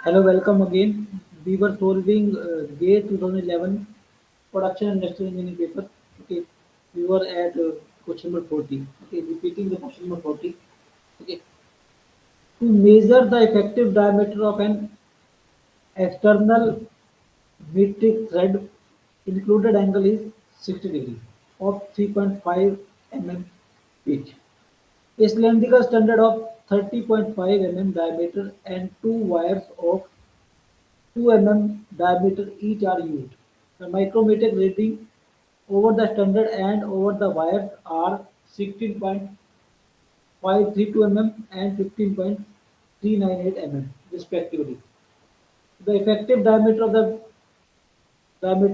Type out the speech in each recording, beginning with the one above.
Hello, welcome again. We were solving GATE 2011 Production and Industrial Engineering paper. Okay, we were at question number 40. Okay, repeating the question number 40. Okay, to measure the effective diameter of an external metric thread, included angle is 60 degree of 3.5 mm pitch. A cylindrical standard of 30.5 mm diameter and two wires of 2 mm diameter each are used. The micrometric reading over the standard and over the wires are 16.532 mm and 15.398 mm respectively. The effective diameter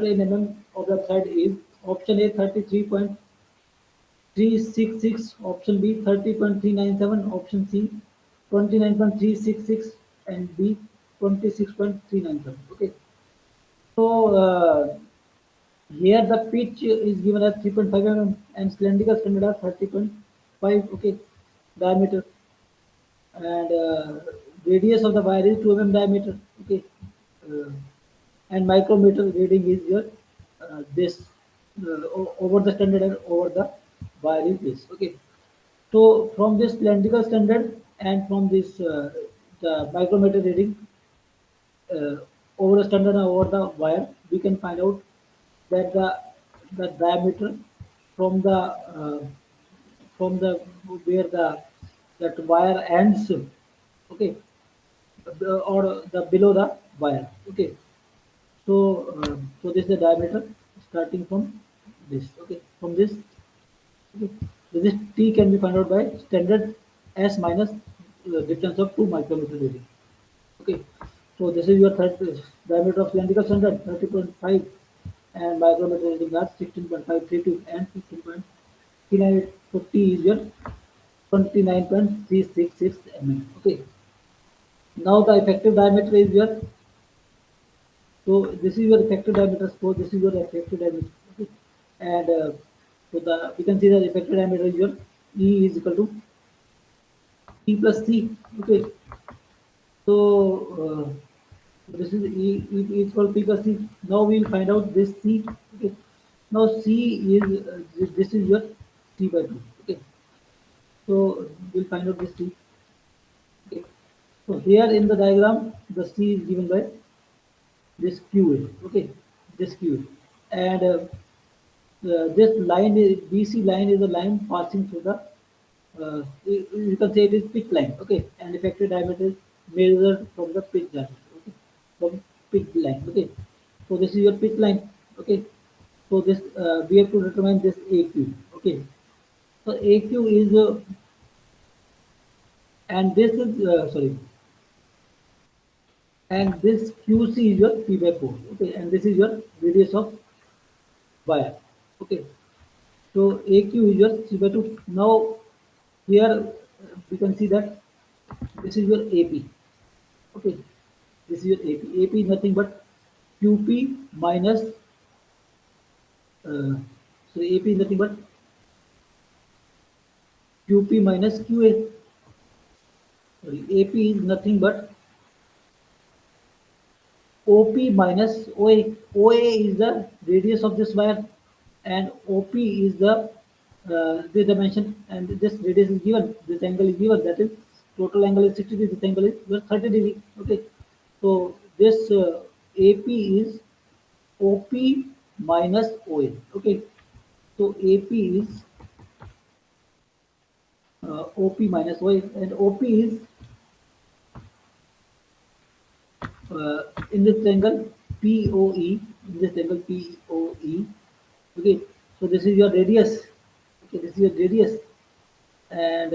in mm of the thread is option A 33.366, option B 30.397, option C 29.366 and D 26.397. Okay. So here the pitch is given as 3.5 mm and cylindrical standard as 30.5, okay, diameter, and radius of the wire is 2 mm diameter, okay, uh, and micrometer reading is your this over the standard and over the wire is this, okay. So from this cylindrical standard and from this the micrometer reading uh, over the standard and over the wire, we can find out that the diameter from the uh, from the where the that wire ends, okay, or the below the wire, okay. So so this is the diameter starting from this, okay, from this, okay. So this T can be found out by standard S minus difference of 2 micrometer reading. Okay, so this is your diameter of cylindrical standard 30.5 and micrometer reading are 16.532 and 15.39. So T is your 29.366 mm. Okay, now the effective diameter is your, so this is your effective diameter. So this is your effective diameter. Okay, and so the we can see that effective diameter is your E is equal to T plus C. Okay, so this is E is equal to P plus C. Now we will find out this C. Okay. Now C is this is your T by 2. Okay. So we'll find out this T. Okay. So here in the diagram, the C is given by this QA. Okay. This QA. And this line is BC line is a line passing through the you can say it is pitch line, okay, and effective diameter is measured from the pitch diameter, okay, from pitch line, okay. So this is your pitch line, okay. So this we have to determine this AQ, okay. So AQ is and this is sorry, and this QC is your P by 4, okay, and this is your radius of wire, okay. So AQ is your C by 2. Now here we can see that this is your AP. Okay, this is your AP. AP is nothing but QP minus, uh, so AP is nothing but QP minus QA. Sorry, AP is nothing but OP minus OA. OA is the radius of this wire, and OP is the dimension, and this radius is given. This angle is given. That is total angle is 60 degree. This angle is 30 degree. Okay, so this AP is OP minus OA. Okay, so AP is OP minus OA, and OP is in this angle POE. In this angle POE. Okay, so this is your radius. Okay, this is your radius, and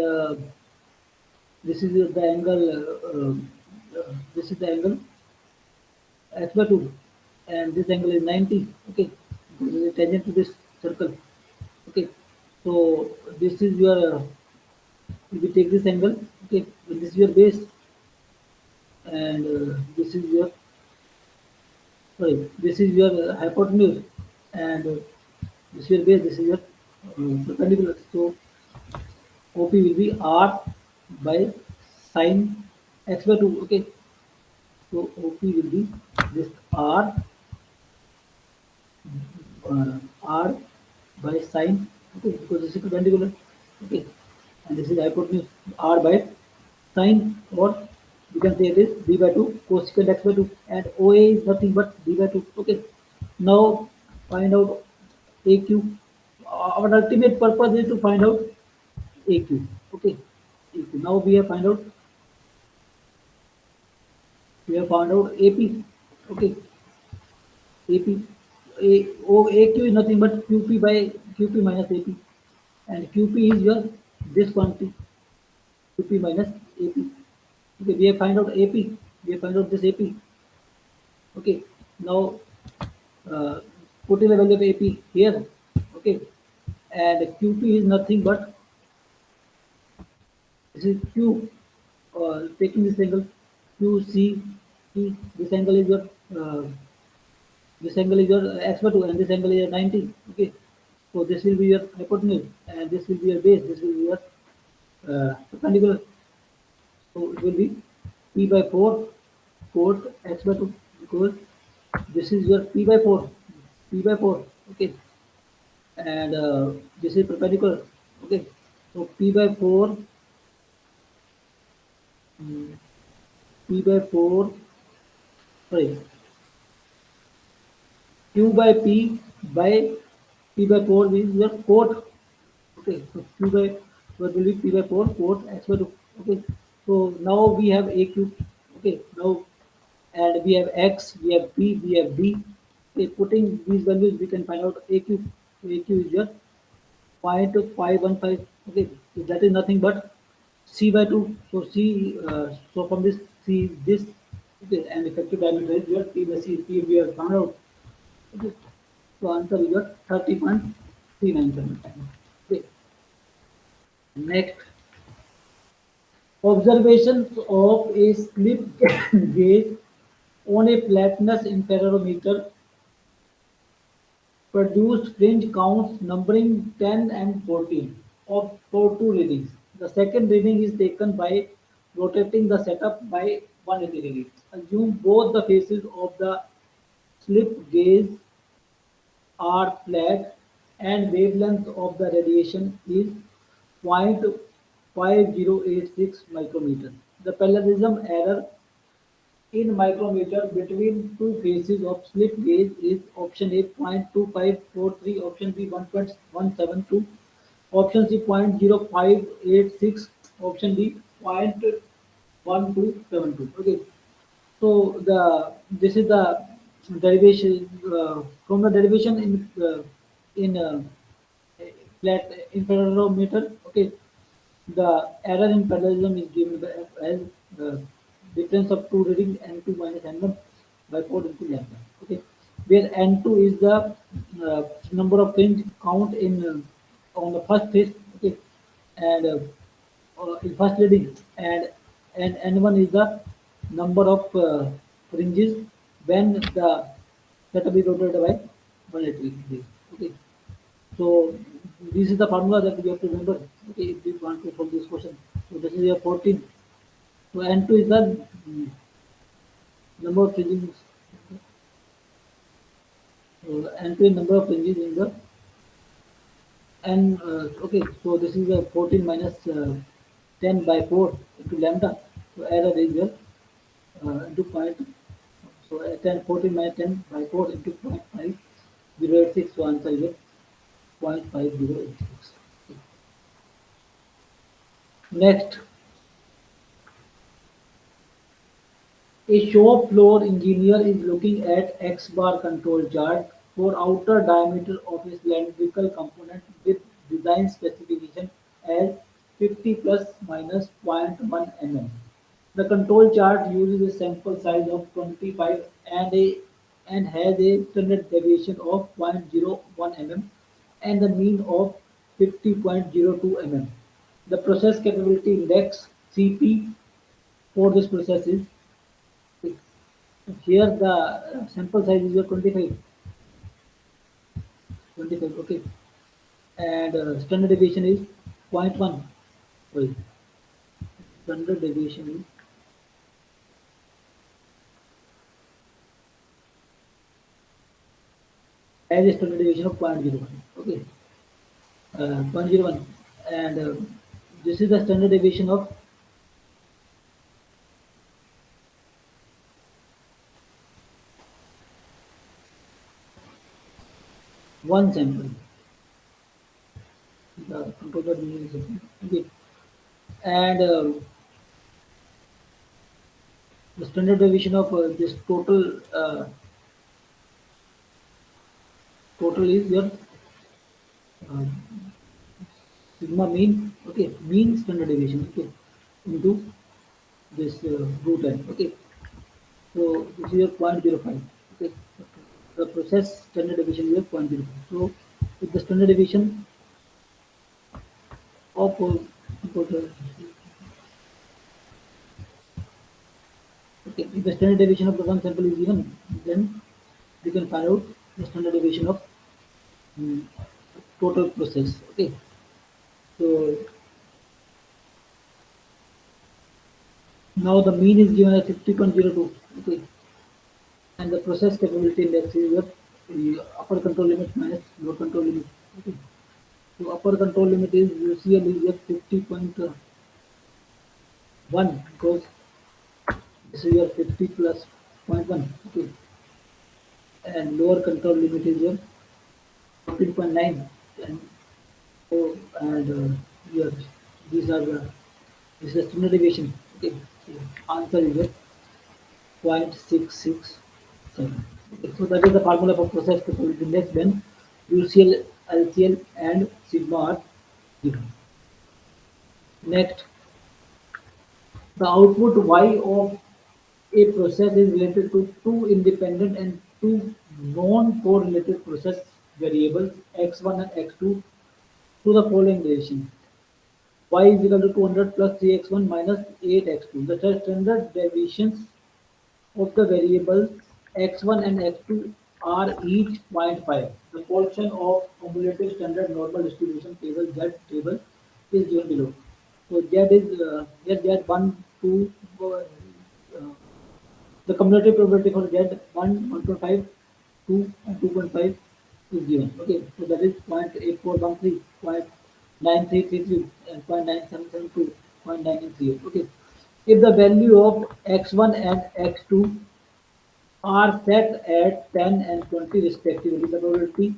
this is the angle. This is the angle x by 2, and this angle is 90. Okay, this is a tangent to this circle. Okay, so this is your if you take this angle, okay, this is your base, and this is your, sorry, this is your hypotenuse, and this is your base, this is your perpendicular. So OP will be R by sine x by 2. Okay, So OP will be this R by sine, okay, because this is perpendicular, okay, and this is hypotenuse R by sine, or you can say it is b by 2 cosecant x by 2, and OA is nothing but b by 2, okay. Now find out AQ. Our ultimate purpose is to find out AQ, okay. AQ. Now we have found out AP, okay. AP, AQ is nothing but QP by QP minus AP, and QP is your this quantity, QP minus AP. Okay, we have find out AP. We have find out this AP. Okay, now uh, put in the value of AP here. Okay, and QP is nothing but this is Q. Taking this angle QC, this angle is your uh, this angle is your x by 2, and this angle is your 90. Okay, so this will be your hypotenuse, and this will be your base. This will be your perpendicular. So it will be p by 4 cos x by 2, because this is your p by 4, okay, and this is perpendicular, okay. So p by 4, mm, p by 4, sorry, q by p by 4 is your cot. Okay, so q by what will be p by 4 cot x by 2. Okay, so now we have aq. Okay, now and we have x, we have p, we have d. Okay, putting these values, we can find out aq. So aq is your 0.515. Okay, so that is nothing but c by 2. So so from this c this, okay, and effective diameter is your p by c. P we have found out. Okay, so answer is your 30.397. Okay, next, observations of a slip gauge on a flatness interferometer produced fringe counts numbering 10 and 14 of for two readings. The second reading is taken by rotating the setup by 180 degrees. Assume both the faces of the slip gauge are flat and wavelength of the radiation is 0.5086 micrometer. The parallelism error in micrometer between two faces of slip gauge is option A 0.2543, option B 1.172, option C 0.0586, option D 0.1272. Okay, so this is the derivation from the derivation in flat interferometer. Okay, the error in parallelism is given by as the difference of two reading n2 minus n1 by 4 into lambda. Okay, where n2 is the number of fringe count in on the first phase. Okay, and in first reading, and n1 is the number of fringes when the setup is rotated by 180 degrees. Okay, so this is the formula that we have to remember. Okay, if we want to solve this question. So this is your 14. So n2 is the number of fringes. N2 is number of fringes in the n. Okay, so this is a 14 minus 10 by 4 into lambda. So error is your into point. So 10 14 minus 10 by 4 into 0.5086. So answer is 0.5086. Next, a shop floor engineer is looking at X bar control chart for outer diameter of a cylindrical component with design specification as 50 plus minus zero point 0.1 mm. The control chart uses a sample size of 25 and has a standard deviation of 0.01 mm and the mean of 50.02 mm. The process capability index CP for this process is here the sample size is your 25, 25, okay, and standard deviation is zero point 0.1. Sorry, standard deviation is as a standard deviation of 0.01. Okay, 0.01, and this is the standard deviation of one sample. The controller is okay, and the standard deviation of this total is your uh, sigma mean. Okay, mean standard deviation. Okay, into this root n. Okay, so this is your 0.05. Okay, the process standard deviation is your 0.05. So if the standard deviation of okay, if the standard deviation of the one sample is given, then we can find out the standard deviation of mm, total process. Okay, so now the mean is given as 50.02. Okay, and the process capability index is your upper control limit minus lower control limit. Okay, so upper control limit is UCL is your 50.1 because this is your 50 plus zero point 0.1. Okay, and lower control limit is your 14.9, and so and your these are the this is standard deviation. Okay, so answer is your 0.667. Okay, so that is the formula for process capability index when UCL, LCL, and sigma are given. Next, the output Y of a process is related to two independent and two non-correlated process variables x1 and x2 to the following relation. Y is equal to 200 plus 3x1 minus 8x2. The standard deviations of the variables x1 and x2 are each zero point 0.5. The portion of cumulative standard normal distribution table Z table is given below. So Z is here Z 1, 2, the cumulative probability for Z 1, 1.5, 2 and 2.5 is given. Okay, so that is 0.8413, 0.9333 and 0.9772, 0.938. Okay, if the value of x1 and x2 are set at 10 and 20 respectively, the probability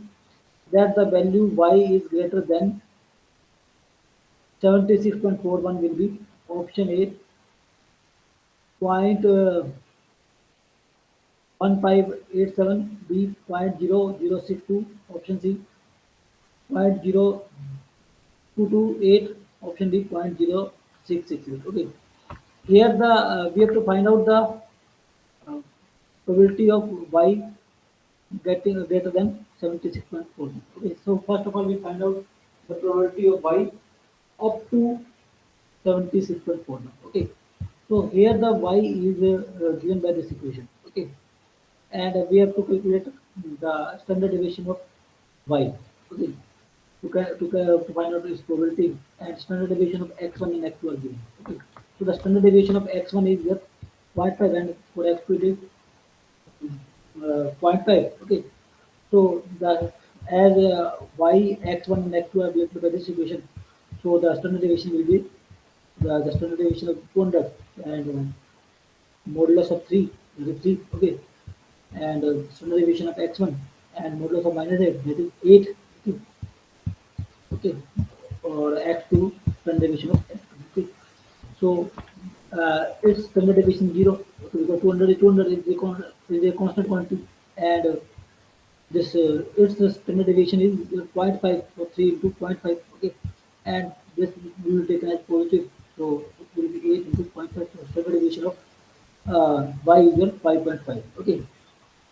that the value y is greater than 76.41 will be option A point 1587, B point 0062, option C point 0228, option D point 0668. Okay, here the we have to find out the uh, probability of y getting greater than 76.4. Okay, so first of all, we find out the probability of y up to 76.4. Okay, so here the y is given by this equation. Okay, and we have to calculate the standard deviation of y. Okay, to find out its probability, and standard deviation of x1 and x2 are given. Okay, so the standard deviation of x1 is just 0.5 and for x2 it is zero point 0.5. Okay, so the as y x1 and x2 are given by this equation, so the standard deviation will be the standard deviation of 200 and modulus of 3 is 3. Okay, and standard deviation of x1 and modulus of minus 8, that is 8. Okay, okay, or x2 standard deviation of x2. Okay, so its standard deviation 0. Okay, because 200 is 200 is a constant quantity, and this its standard deviation is zero point 0.5, or 3 into zero point 0.5. Okay, and this we will take as positive, so it will be 8 into zero point 0.5. So standard deviation of y is your 5.5. Okay,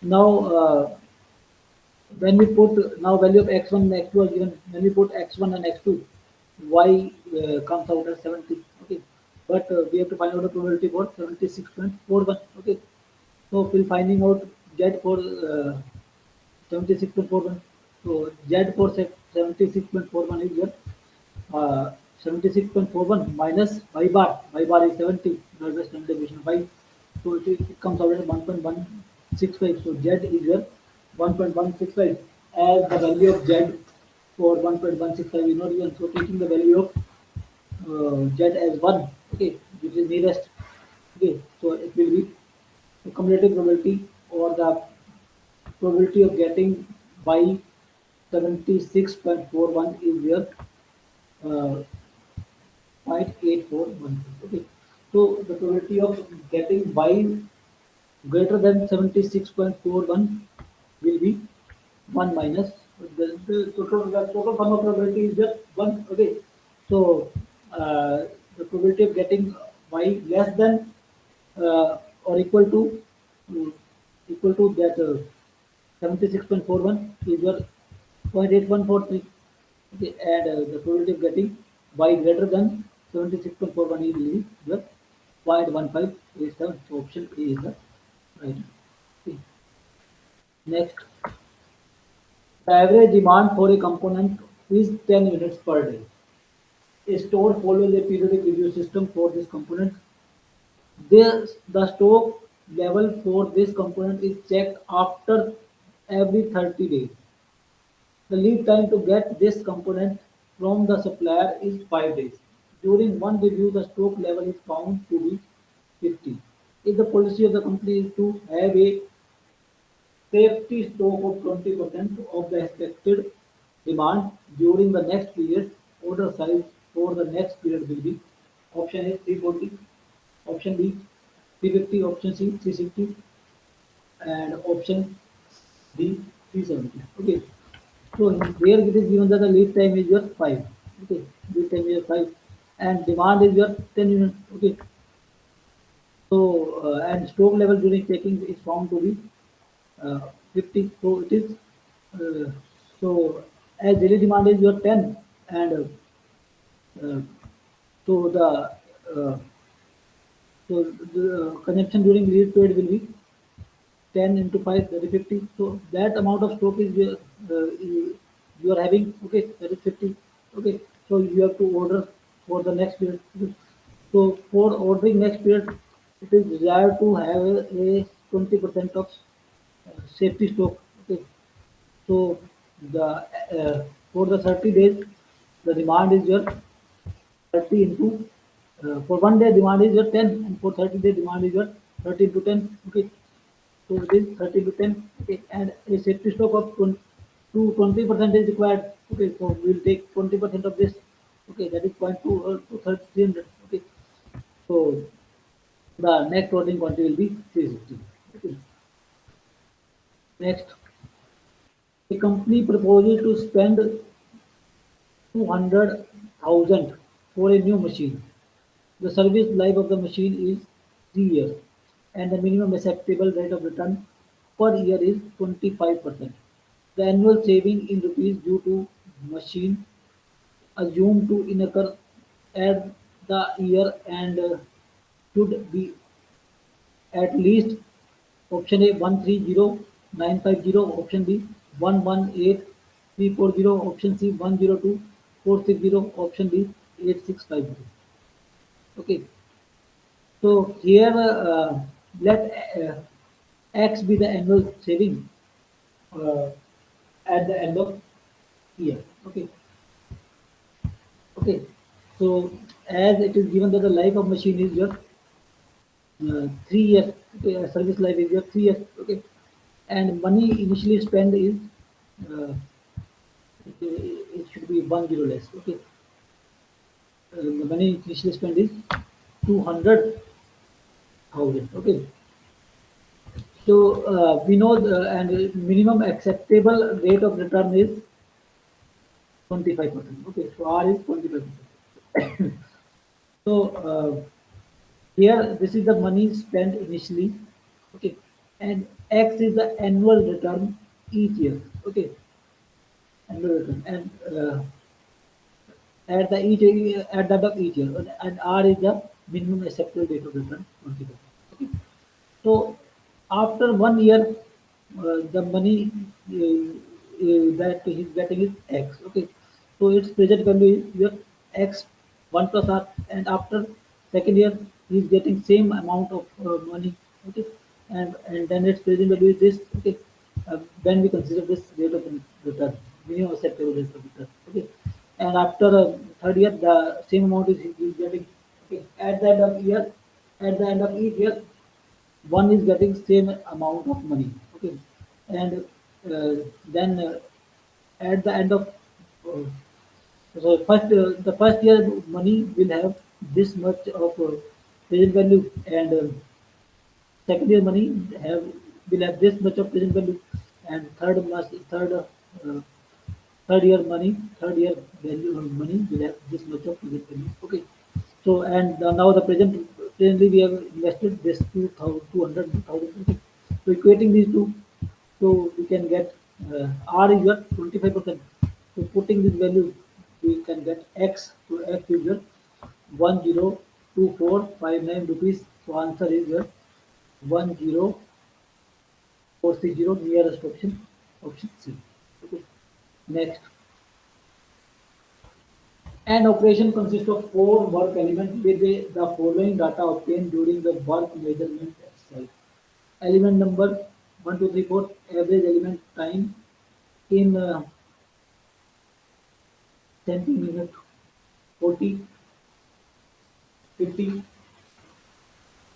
now when we put now value of x1 and x2 are given, when we put x1 and x2, y comes out as 70. Okay, but we have to find out the probability for 76.41. Okay, so we'll finding out z for 76.41. So z for 76.41 is your 76.41 minus y bar. Y bar is 70. That's the standard deviation of y. So it comes out as 1.165. So z is your 1.165, as the value of z for 1.165 is not given. So taking the value of z as 1, okay, which is nearest, okay, so it will be the cumulative probability or the probability of getting by 76.41 is your uh, 0.841. Okay, so the probability of getting by greater than 76.41 will be 1 minus the total sum of probability is just 1. Okay, so the probability of getting y less than or uh, equal to that 76.41 is your 0.8143. Okay, and the probability of getting y greater than 76.41 is your 0.1587. So option A is the right. Okay. Next, the average demand for a component is 10 units per day. A store follows a periodic review system for this component. The stock level for this component is checked after every 30 days. The lead time to get this component from the supplier is 5 days. During one review, the stock level is found to be 50. If the policy of the company is to have a safety stock of 20% of the expected demand during the next period, order size for the next period will be option A 340, option B 350, option C 360, and option D 370. Okay. So here it is given that the lead time is your 5. Okay. Lead time is your 5 and demand is your 10 units. Okay. So and stock level during checking is found to be 50. So it is uh, so as daily demand is your 10 and uh, so uh, the consumption during lead period will be 10 into 5 that is 50. So that amount of stock is you are having, okay, that is 50. Okay, so you have to order for the next period. So for ordering next period, it is desired to have a 20% of safety stock. Okay, so the for the 30 days, the demand is your 30 into for 1 day demand is your 10 and for 30 day demand is your 30 into 10. Okay, so it is 30 to 10. Okay, and a safety stock of 20% is required. Okay, so we will take 20% of this. Okay, that is 0.2 to 300. Okay, so the next ordering quantity will be 360. Okay. Next, the company proposes to spend 200,000 for a new machine. The service life of the machine is 3 years, and the minimum acceptable rate of return per year is 25%. The annual saving in rupees due to machine assumed to incur at the year and should be at least option A 130,950, option B 118,340, option C 102,460, option D 8650. Okay, so here let X be the annual saving uh, at the end of year. Okay, okay. So as it is given that the life of machine is your 3 years, okay, service life is your 3 years. Okay, and money initially spent is uh, it should be 10 less. Okay, the money initially spent is 200,000. Okay, so we know the and minimum acceptable rate of return is 25%. Okay, so R is 25%. So here this is the money spent initially. Okay, and X is the annual return each year. Okay, annual return and at the end of each year, and R is the minimum acceptable rate of return 20%. Okay, so after 1 year, the money that he's getting is X. Okay, so its present value is your X 1 plus R, and after second year he's getting same amount of money. Okay, and then its present value is this. Okay, when we consider this rate of minimum acceptable risk return. Okay, and after third year, the same amount is getting. Okay, at the end of each year, one is getting same amount of money. Okay, and then at the end of uh, the first year money will have this much of present value, and second year money have will have this much of present value, and third year money, third year value money will have this much of present value. Okay, so and now the presently we have invested this 200,000. Okay. So equating these two, so we can get R is your 25%. So putting this value, we can get X. So X is your 102459 rupees. So answer is your 10460, nearest option C. Okay. Next, an operation consists of four work elements with the following data obtained during the work measurement exercise. Element number 1, 2, 3, 4, average element time in centimeter, 40, 50,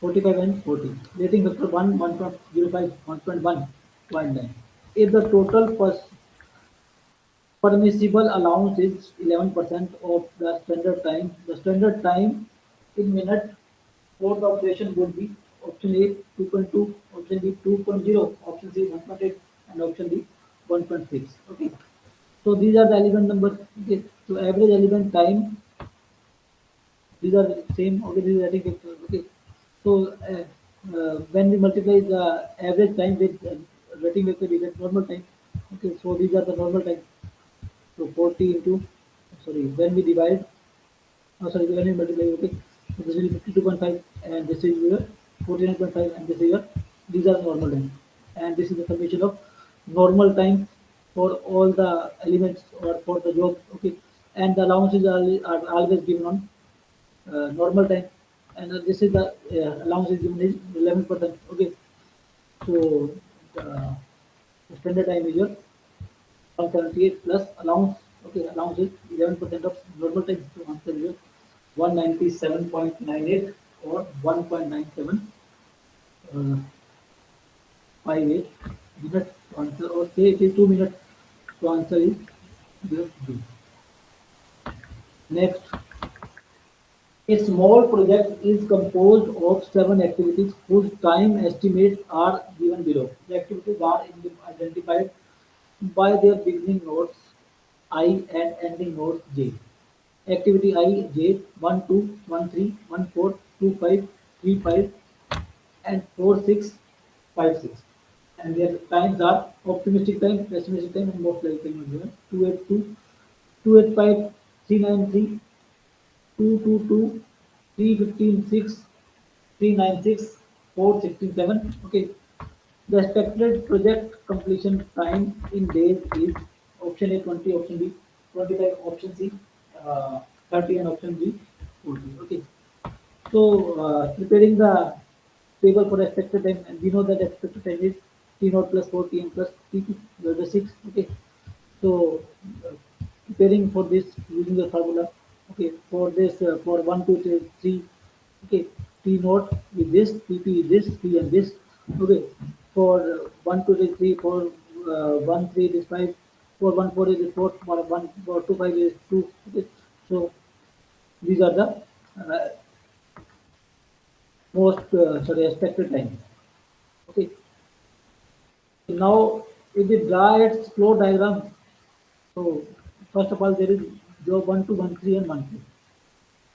45 and 40. Rating factor 1, 1.05, 1.1.9. If the total permissible allowance is 11% of the standard time, the standard time in minute for the operation would be option A 2.2, option B 2.0, option C 1.8, and option D 1.6. Okay. So these are the element numbers. Okay. So average element time, these are same. Okay. This is adding factor. Okay. So when we multiply the average time with rating vector, we get normal time. Okay. So these are the normal time. So 40 into, sorry, when we divide, oh, sorry, when we multiply, okay, so this will be 52.5, and this is your 49.5, and this is your, these are normal time. And this is the summation of normal time for all the elements or for the job, okay. And the allowances are always given on normal time. And this is the allowance is given is 11%, okay. So the standard time is your 178 plus allowance. Okay, allowance is 11% of normal time. So answer is 197.98 or 1.97 uh, 58 minutes to answer, or say it is 2 minutes to answer is the B. Next, a small project is composed of 7 activities whose time estimates are given below. The activities are identified by their beginning nodes I and ending nodes J. Activity I, J, 1, 2, 1, 3, 1, 4, 2, 5, 3, 5, and 4, 6, 5, 6. And their times are optimistic time, pessimistic time, and most likely time is given. 282, 285, 393, 222, 315, 6, 396, 467. Okay. The expected project completion time in days is option A 20, option B 25, option C 30, and option D 40. Okay. So preparing the table for expected time, and we know that expected time is T naught plus 40 and plus T2, the 6. Okay. So preparing for this using the formula. Okay. For this, for 1, 2, 3, okay, T naught with this, TP is this, T and this. Okay. For 1, 2, 3, 4, 1, 3 is 5, 4, 1, 4 is 4, 1, 4, 2, 5 is 2. Okay. So these are the uh, most sorry expected time. Okay. Now if we draw its flow diagram, so first of all there is job 1, 2, 1, 3, and 1,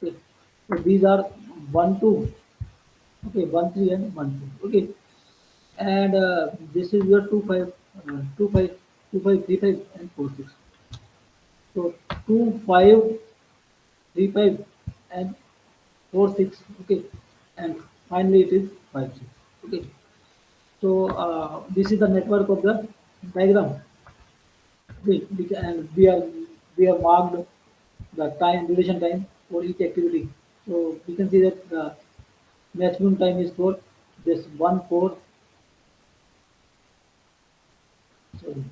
2. Okay. So these are 1, 2. Okay, 1, 3, and 1, 2. Okay. And this is your 2, 5, 2, 5, 2, 5, 3, 5, and 4, 6. So 2, 5, 3, 5, and 4, 6. Okay. And finally it is 5, 6. Okay. So this is the network of the diagram. And we have marked the time duration time for each activity. So we can see that the maximum time is for this 1, 4. Sorry.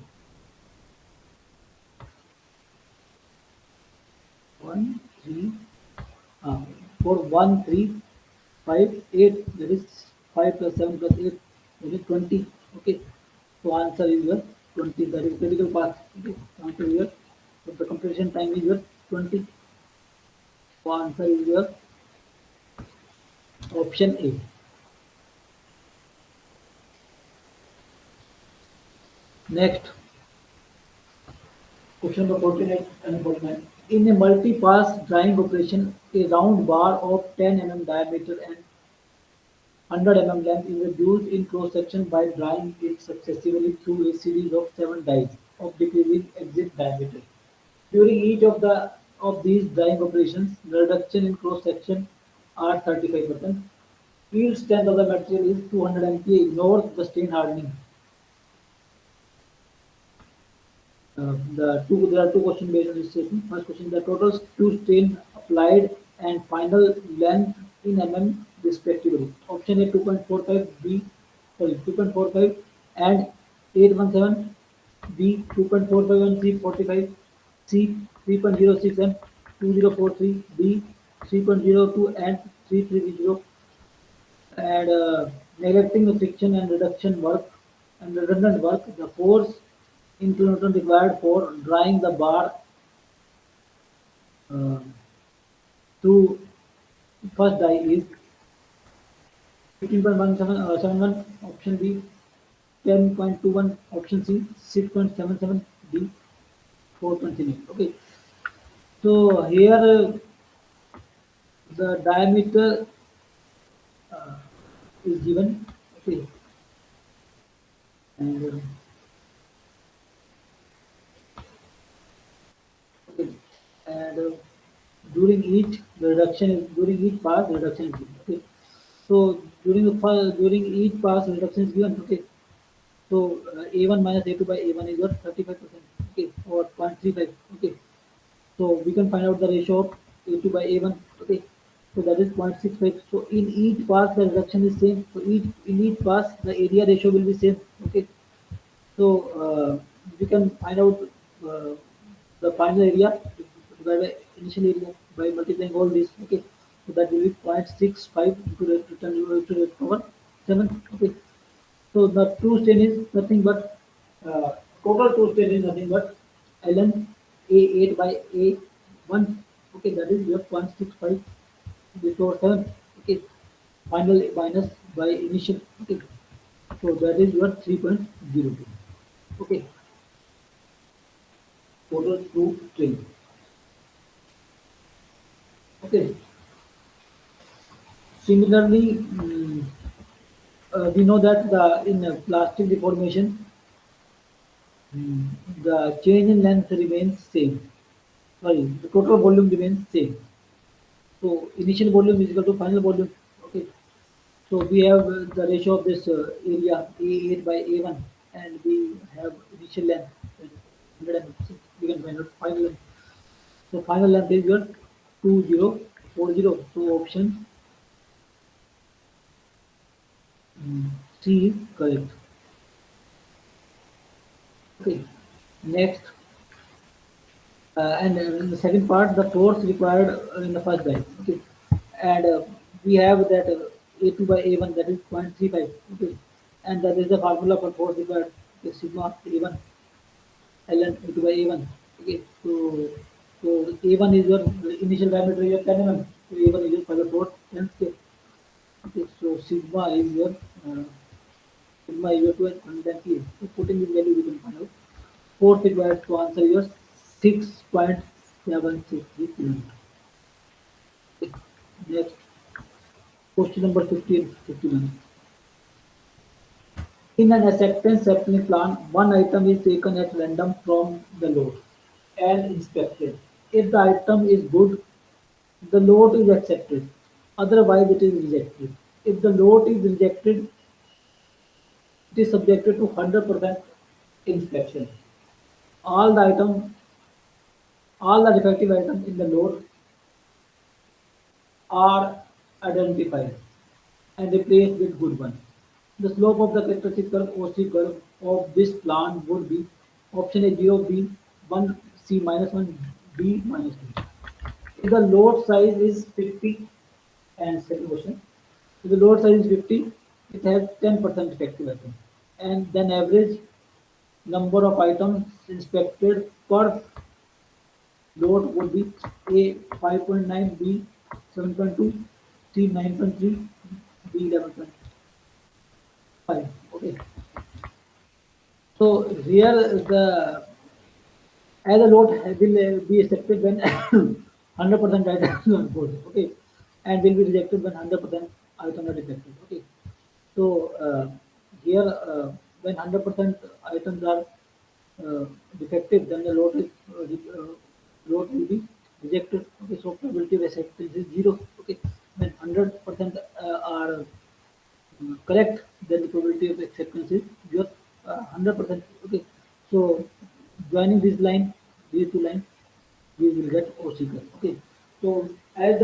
1, 3, uh, 4, 1, 3, 5, 8, that is 5 plus 7 plus 8, that is 20. Okay, so answer is your 20, that is critical path. Okay, answer is your, so the computation time is your 20. So answer is your option A. Next, question number 48 and 49. In a multi-pass drying operation, a round bar of 10 mm diameter and 100 mm length is reduced in cross-section by drying it successively through a series of 7 dies of decreasing exit diameter. During each of these drying operations, the reduction in cross-section are 35%. Yield strength of the material is 200 MPa. Ignore the stain hardening. There are two questions based on this statement. First question: the total to strain applied and final length in mm respectively. Option A 2.45, B sorry 2.45 and 817, B 2.45 and 345, C 3.06 and 2043, D 3.02 and 330, and neglecting the friction and reduction work and redundant work, the force in kilonewton required for drying the bar uh, through first die is 15.171 option B, 10.21 option C, 6.77 D, 4.38. Okay, so here the diameter uh, is given. Okay, and okay, and during each pass the reduction is given. Okay, so during each pass reduction is given. Okay, so A1 minus A2 by A1 is what 35%. Okay, or 0.35. Okay, so we can find out the ratio of A2 by A1. Okay, so that is 0.65. So in each pass the reduction is same. So in each pass the area ratio will be same. Okay, so we can find out uh, the final area divided by initial area by multiplying all this. Okay, so that will be 0.65 into the to the power 7. Okay, so the true strain is nothing but total true strain is nothing but ln A8 by A1. Okay, that is your 0.65 before 7. Okay, final minus by initial. Okay, so that is your 3.02. Okay, total true strain. Okay, similarly, we know that the in plastic deformation, mm, the change in length remains same. Sorry, the total volume remains same. So initial volume is equal to final volume. Okay. So we have the ratio of this area A8 by A1, and we have initial length 100 mm. So we can find out final length. So final length is your 2040. So option C is correct. Okay. Next, and in the second part, the force required in the first die. Okay, and we have that A2 by A1, that is 0.35. Okay, and that is the formula for force required. Okay, sigma A1 ln A2 by A1. Okay, so A1 is your initial diameter, your 10 mm. So A1 is your for the force length. Okay, okay, so uh, sigma is your 200 MPa. So putting this value, we can find out. Force required to answer your 6.763 kilometers. Next, question number 50 and 51. In an acceptance sampling plan, one item is taken at random from the load and inspected. If the item is good, the load is accepted. Otherwise, it is rejected. If the load is rejected, it is subjected to 100% inspection. All the item, all the defective items in the load are identified and replaced with good one. The slope of the characteristic curve OC curve of this plan would be option A 0, B 1, C minus 1, D minus 2. If the load size is 50, and second question, if the load size is 50, it has 10% effective item. And then average number of items inspected per load would be A 5.9, B 7.2, C 9.3, D 11.5. Okay. So here the as a load will be accepted when 100% items are good, okay, and will be rejected when 100% items are defective, okay. So here when 100% items are defective, then the load will be rejected, okay. So probability of acceptance is zero, okay. When 100% are correct, then the probability of acceptance is your 100%. Okay, so joining this line, these two lines, we will get OC curve. Okay, so as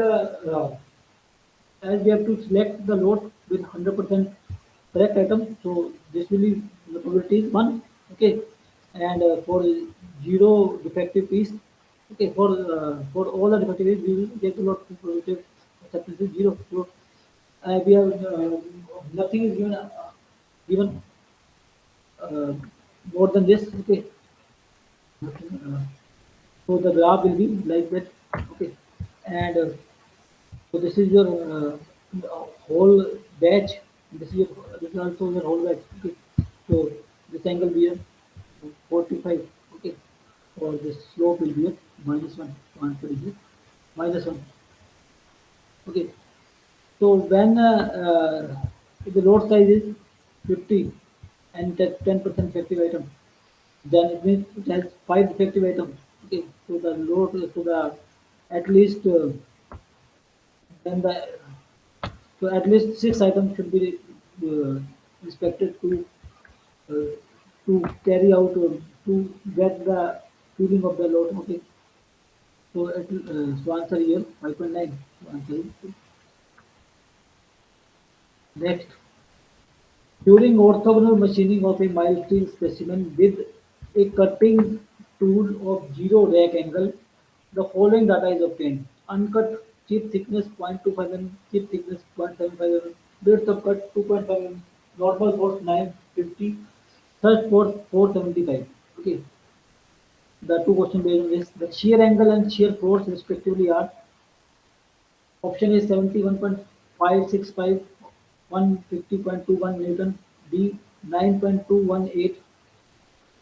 we have to select the load with 100% correct item, so this will be the probability is one. Okay, and for zero defective piece, okay, for all the defective piece, we will get the load probability of acceptance is zero. So we have nothing is given uh, more than this. Okay, nothing, so the graph will be like that. Okay, and so this is your whole batch. This is also your whole batch. Okay, so this angle will be a 45. Okay, or the slope will be a -1. Answer is a -1. Okay, so when if the load size is 50 and that 10% effective item, then it means it has five defective items. Okay, so the load, so the at least then the so at least six items should be inspected uh, to carry out to get the feeling of the load. Okay, so so answer here 5.9. So answer is next. During orthogonal machining of a mild steel specimen with a cutting tool of zero rack angle, the following data is obtained: uncut chip thickness 0.25 mm, chip thickness 0.75 mm, width of cut 2.5 mm, normal force 950, thrust force 475. Okay, the two questions based on this. The shear angle and shear force respectively are option A 71.565, 150.21 Newton, B 9.218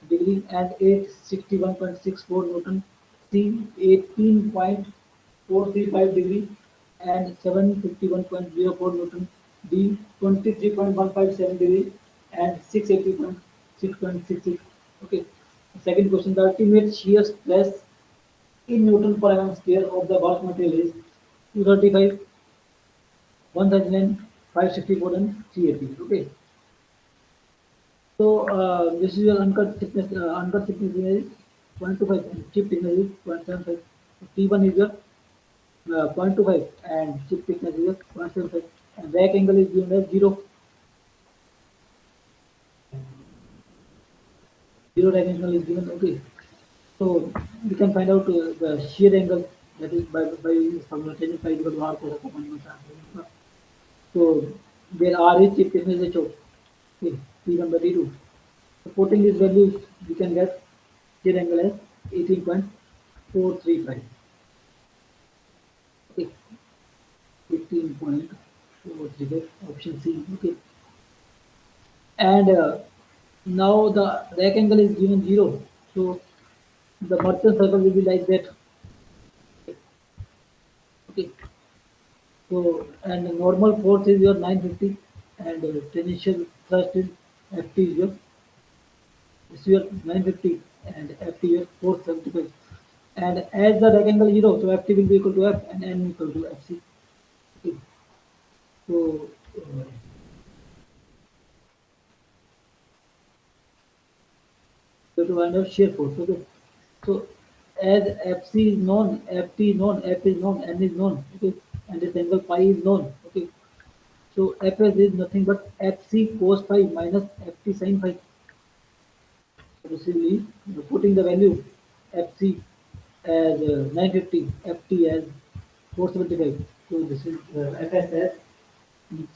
degree and 861.64 Newton, C 18.435 degree and 751.04 Newton, D 23.157 degree and 680.6.66. Okay. Second question, the ultimate shear stress in Newton per mm square of the bulk material is 235, 139, 564 and 380. Okay. So this is your uncut thickness is 0.25 and chip thickness is 0.75. T1 is your 0.25 and chip thickness is your 0.75 and rack angle is given as 0. Zero rack angle is given. Okay. So we can find out the shear angle, that is by using formula tan phi equal to r cos of 1 So there R is chip thickness HO. Okay. T1 by T2. So putting these values, we can get shear angle as 18.435. Okay, 18.435, option C. Okay, and now the rack angle is given 0. So the merchant circle will be like that. Okay, so and the normal force is your 950 and tangential thrust is FT is your this is your 950 and FT your 475. And as the rack angle is 0, so FT will be equal to F and N equal to FC. Okay. So to find out shear force. Okay. So as FC is known, FT is known, F is known, N is known. Okay. And this angle phi is known. Okay. So Fs is nothing but Fc cos phi minus Ft sin phi. So basically, putting the value Fc as 950, Ft as 475. So this is FS as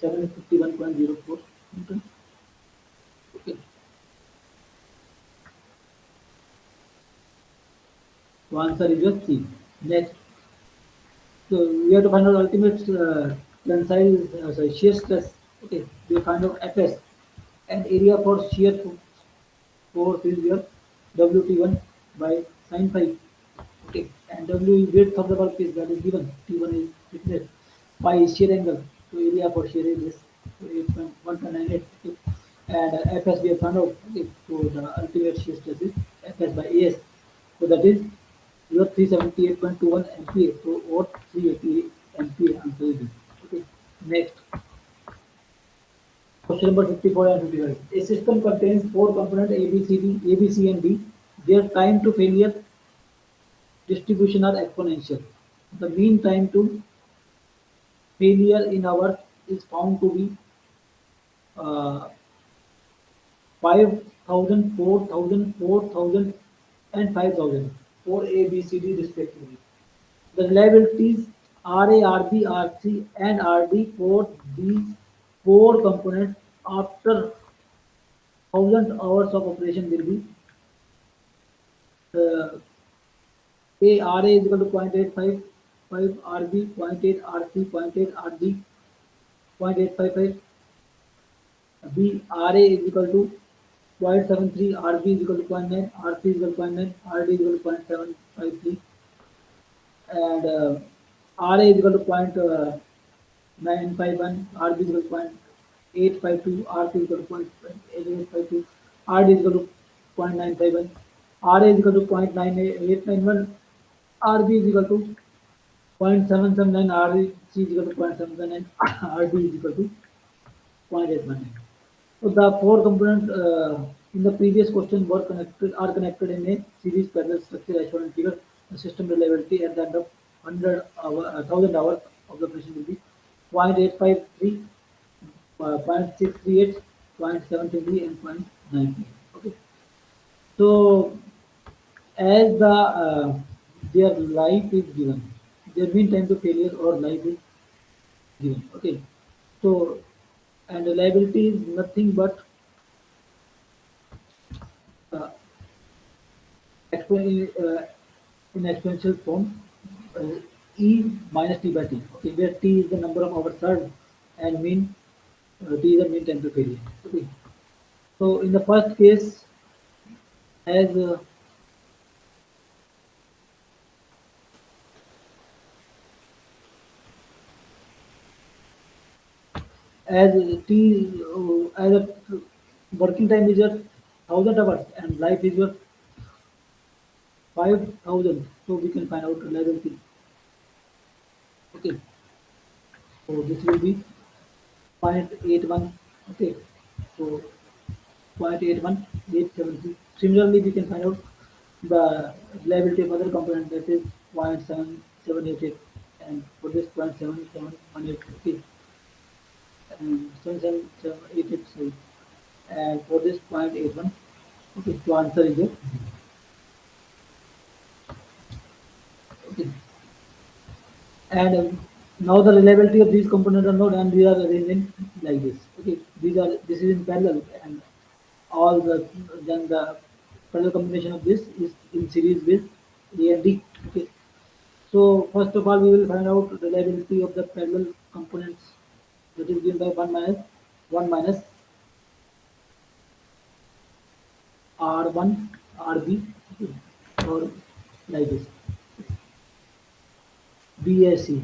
751.04 Newton. Okay. So answer is your C. Next, so we have to find out ultimate tensile sorry, shear stress. Okay, we find out Fs and area for shear force is your WT1 by sin phi. Okay, and W is width of the workpiece that is given. T1 is thickness. Phi is shear angle. So area for shear is this. So 8.198. Okay. And Fs we have found out. Okay, so the ultimate shear stress is Fs by As. So that is your 378.21 MPa. So what 380 MPa answer is this. Okay. Next, question number 54 and 55. A system contains four components A, B, C, D, A, B, C, and D. Their time to failure distribution are exponential. The mean time to failure in hours is found to be uh, 5,000, 4,000, 4,000, and 5,000 for A, B, C, D respectively. The reliabilities RA, RB, RC, and RD for these four components after 1,000 hours of operation will be uh, A RA is equal to 0.855, RB 0.8, RC 0.8, RD 0.855, B RA is equal to 0.73, RB is equal to zero point 0.9, RC is equal to zero point 0.9, RD is equal to 0.753, and RA is equal to 0.951, RB is equal to 0.852, RC is equal to 0.8852, RD is equal to 0.951, RA is equal to 0.9891, RB is equal to 0.779, RC is equal to 0.779, RD is equal to 0.819. So the four components in the previous question were connected are connected in a series parallel structure as shown in figure. The system reliability at the end of 1,000 hours of the operation will be 0.853, 0.638, 0.723, and 0.98. Okay. So as their life is given, their mean time to failure or life is given. Okay. So and reliability is nothing but uh, uh, in exponential form uh, e minus t by t. Okay, where t is the number of hours served and mean t is the mean time to failure. Okay, so in the first case, as as t as a working time is your 1,000 hours and life is your 5,000, so we can find out reliability. Okay, so this will be 0.81. Okay, so 0.81873. Similarly, we can find out the reliability of other component that is 0.7788 and for this 0.7718 and 77788 sorry, and for this 0.81. Okay, so answer is here. Okay, and now the reliability of these components are known and we are arranging like this. Okay, this is in parallel and all the then the parallel combination of this is in series with A and D. Okay. So first of all, we will find out reliability of the parallel components that is given by 1 minus R1 RB, okay, or like this BSC.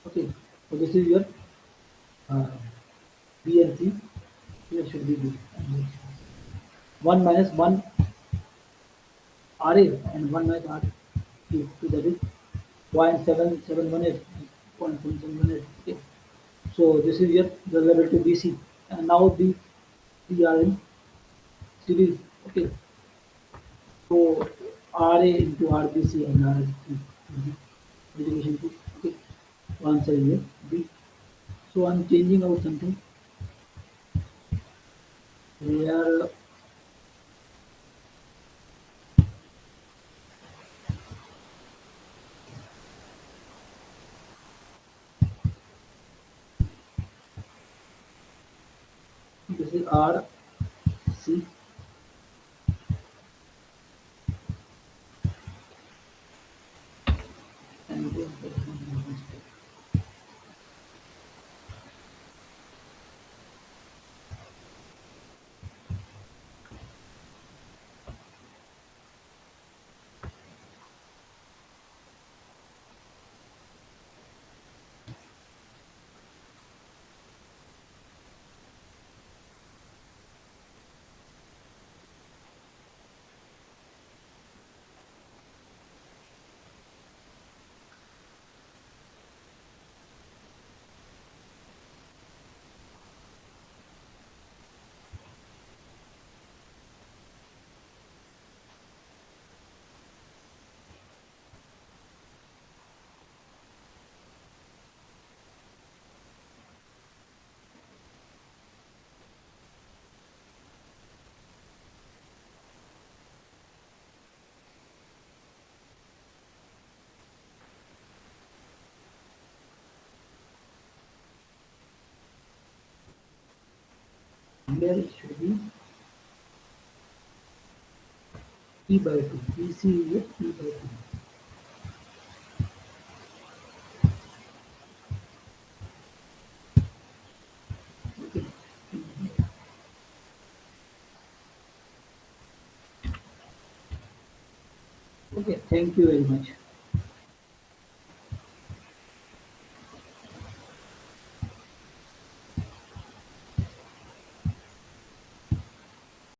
Okay, so this is your uh, BNC. Here should be B. 1 minus 1 RA and 1 minus RB. So that is 0.7718. 0.7718. Okay. So this is your reliability BC. And now the are in series. Okay. So RA into RBC and RSP. Multiplication to okay. So answer is here B. So I'm changing out something. Here This is R C and this is here it should be P by 2. PC is P by 2. Okay. Okay. Thank you very much.